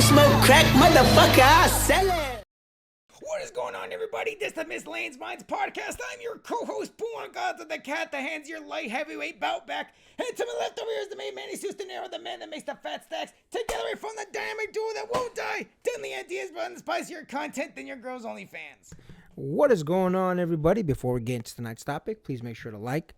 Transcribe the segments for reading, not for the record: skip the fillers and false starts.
don't smoke crack, motherfucker, I sell it. What is going on, everybody? This is the Miss Lane's Minds podcast. I'm your co-host, Booon Gods of the Cat, the hands your light heavyweight bout back. And to my left over here is the main man, he's Houstonero, the man that makes the fat stacks. Together we form the dynamic duo that won't die. Deadly ideas, but spicier content than your girl's OnlyFans. What is going on, everybody? Before we get into tonight's topic, please make sure to like,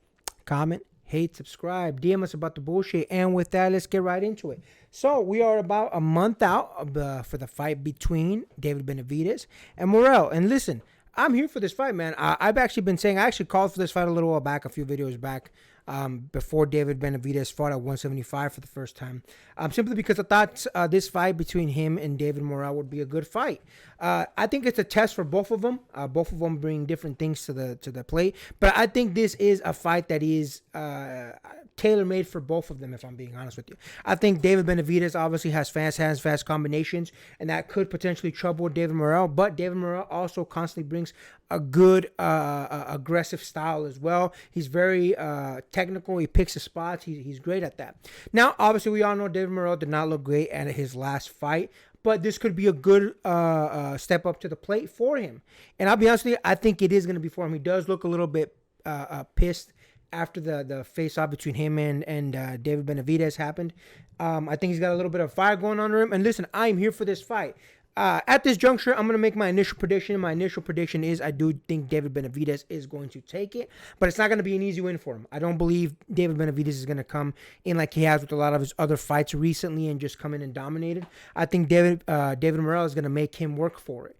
comment, hate, subscribe, DM us about the bullshit. And with that, let's get right into it. So we are about a month out for the fight between David Benavidez and Morrell. And listen, I'm here for this fight, man. I've actually been saying, I actually called for this fight a little while back, a few videos back, before David Benavidez fought at 175 for the first time. Simply because I thought this fight between him and David Morrell would be a good fight. I think it's a test for both of them. Both of them bring different things to the plate. But I think this is a fight that is tailor-made for both of them, if I'm being honest with you. I think David Benavidez obviously has fast hands, fast combinations, and that could potentially trouble David Morrell. But David Morrell also constantly brings a good aggressive style as well. He's very technical. He picks his spots. He's great at that. Now, obviously, we all know David Morrell did not look great at his last fight, but this could be a good step up to the plate for him. And I'll be honest with you, I think it is going to be for him. He does look a little bit pissed after the face-off between him and David Benavidez happened. I think he's got a little bit of fire going on him. And listen, I'm here for this fight. At this juncture, I'm going to make my initial prediction. My initial prediction is I do think David Benavidez is going to take it, but it's not going to be an easy win for him. I don't believe David Benavidez is going to come in like he has with a lot of his other fights recently and just come in and dominate it. I think David Morrell is going to make him work for it.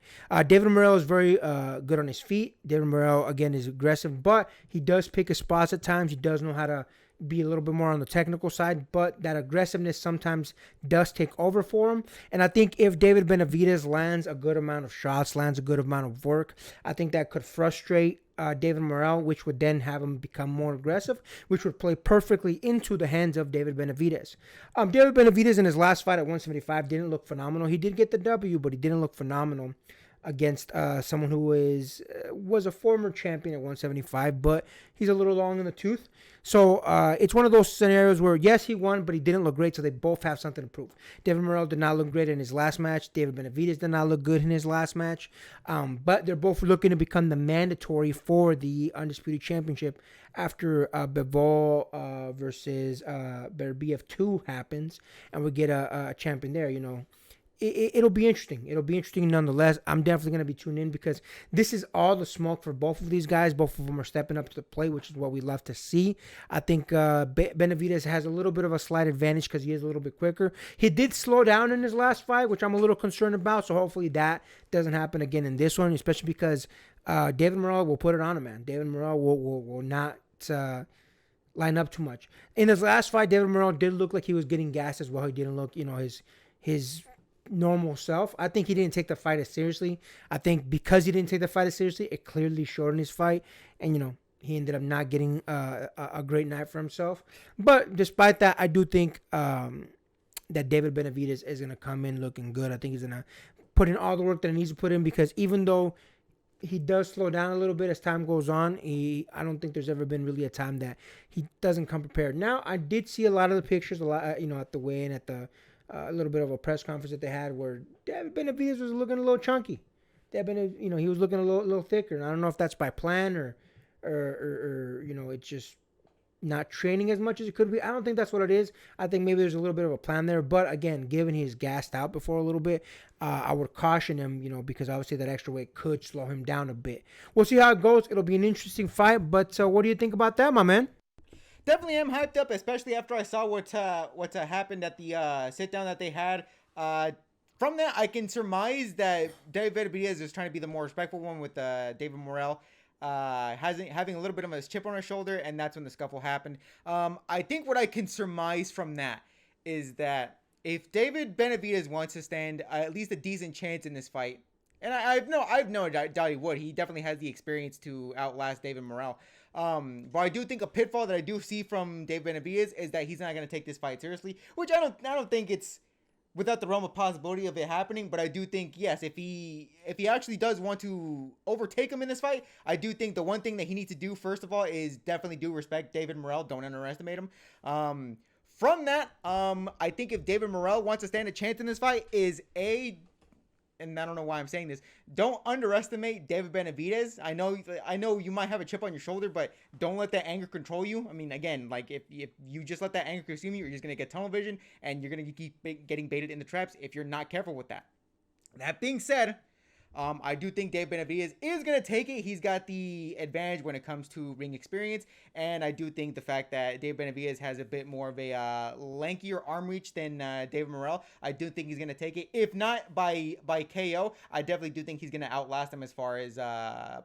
David Morrell is very good on his feet. David Morrell, again, is aggressive, but he does pick his spots at times. He does know how to be a little bit more on the technical side, but that aggressiveness sometimes does take over for him. And I think if David Benavidez lands a good amount of shots, lands a good amount of work, I think that could frustrate David Morrell, which would then have him become more aggressive, which would play perfectly into the hands of David Benavidez. David Benavidez in his last fight at 175 didn't look phenomenal. He did get the W, but he didn't look phenomenal against someone who was a former champion at 175, but he's a little long in the tooth. So it's one of those scenarios where, yes, he won, but he didn't look great, so they both have something to prove. David Morrell did not look great in his last match. David Benavidez did not look good in his last match. But they're both looking to become the mandatory for the Undisputed Championship after Bivol versus Berbiev 2 happens, and we get a champion there, you know. It'll be interesting. It'll be interesting nonetheless. I'm definitely going to be tuned in because this is all the smoke for both of these guys. Both of them are stepping up to the plate, which is what we love to see. I think Benavidez has a little bit of a slight advantage because he is a little bit quicker. He did slow down in his last fight, which I'm a little concerned about. So hopefully that doesn't happen again in this one, especially because David Morrell will put it on him, man. David Morrell will not line up too much. In his last fight, David Morrell did look like he was getting gassed as well. He didn't look, his normal self. I think he didn't take the fight as seriously. I think because he didn't take the fight as seriously, it clearly showed in his fight. And, he ended up not getting a great night for himself. But despite that, I do think that David Benavidez is going to come in looking good. I think he's going to put in all the work that he needs to put in because even though he does slow down a little bit as time goes on, I don't think there's ever been really a time that he doesn't come prepared. Now, I did see a lot of the pictures, at the weigh-in, at the a little bit of a press conference that they had where David Benavidez was looking a little chunky. He was looking a little thicker. And I don't know if that's by plan or it's just not training as much as it could be. I don't think that's what it is. I think maybe there's a little bit of a plan there. But again, given he's gassed out before a little bit, I would caution him, because obviously that extra weight could slow him down a bit. We'll see how it goes. It'll be an interesting fight. But what do you think about that, my man? Definitely am hyped up, especially after I saw what happened at the sit-down that they had. From that, I can surmise that David Benavidez is trying to be the more respectful one with David Morrell. Having a little bit of a chip on his shoulder, and that's when the scuffle happened. I think what I can surmise from that is that if David Benavidez wants to stand at least a decent chance in this fight, and I've no doubt he would. He definitely has the experience to outlast David Morrell. But I do think a pitfall that I do see from David Benavidez is that he's not going to take this fight seriously, which I don't think it's without the realm of possibility of it happening. But I do think, yes, if he actually does want to overtake him in this fight, I do think the one thing that he needs to do, first of all, is definitely do respect David Morrell. Don't underestimate him. From that, I think if David Morrell wants to stand a chance in this fight, and I don't know why I'm saying this, don't underestimate David Benavidez. I know you might have a chip on your shoulder, but don't let that anger control you. I mean, again, like if you just let that anger consume you, you're just gonna get tunnel vision, and you're gonna keep getting baited in the traps if you're not careful with that. That being said, I do think Dave Benavidez is going to take it. He's got the advantage when it comes to ring experience. And I do think the fact that Dave Benavidez has a bit more of a lankier arm reach than David Morrell, I do think he's going to take it. If not by KO, I definitely do think he's going to outlast him as far as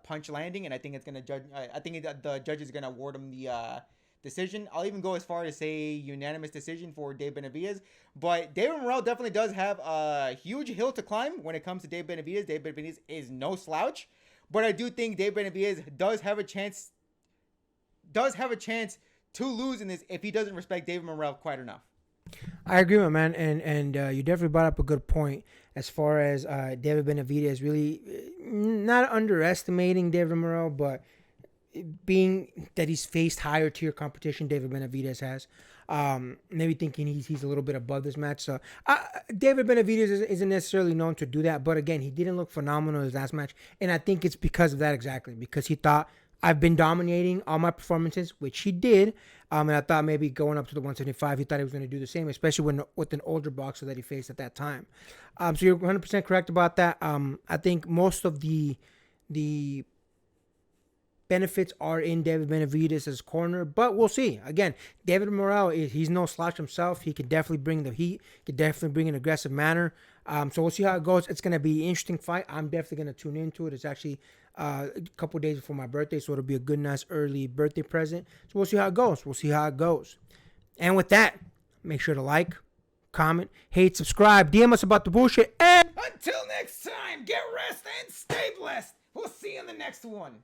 punch landing. And I think it's going to judge. I think the judge is going to award him the decision. I'll even go as far as say unanimous decision for Dave Benavidez. But David Morrell definitely does have a huge hill to climb when it comes to Dave Benavidez. Dave Benavidez is no slouch, but I do think Dave Benavidez does have a chance to lose in this if he doesn't respect David Morrell quite enough. I agree, my man, and you definitely brought up a good point as far as David Benavidez really not underestimating David Morrell, but being that he's faced higher tier competition David Benavidez has, maybe thinking he's a little bit above this match. So David Benavidez isn't necessarily known to do that, but again, he didn't look phenomenal in his last match, and I think it's because of that exactly, because he thought I've been dominating all my performances, which he did, and I thought maybe going up to the 175, he thought he was going to do the same, especially with an older boxer that he faced at that time. So you're 100% correct about that. I think most of the benefits are in David Benavidez' corner, but we'll see. Again, David Morrell, he's no slouch himself. He can definitely bring the heat. He can definitely bring an aggressive manner. So we'll see how it goes. It's going to be an interesting fight. I'm definitely going to tune into it. It's actually a couple days before my birthday, so it'll be a good, nice early birthday present. So we'll see how it goes. And with that, make sure to like, comment, hate, subscribe, DM us about the bullshit, and Until next time, get rest and stay blessed. We'll see you in the next one.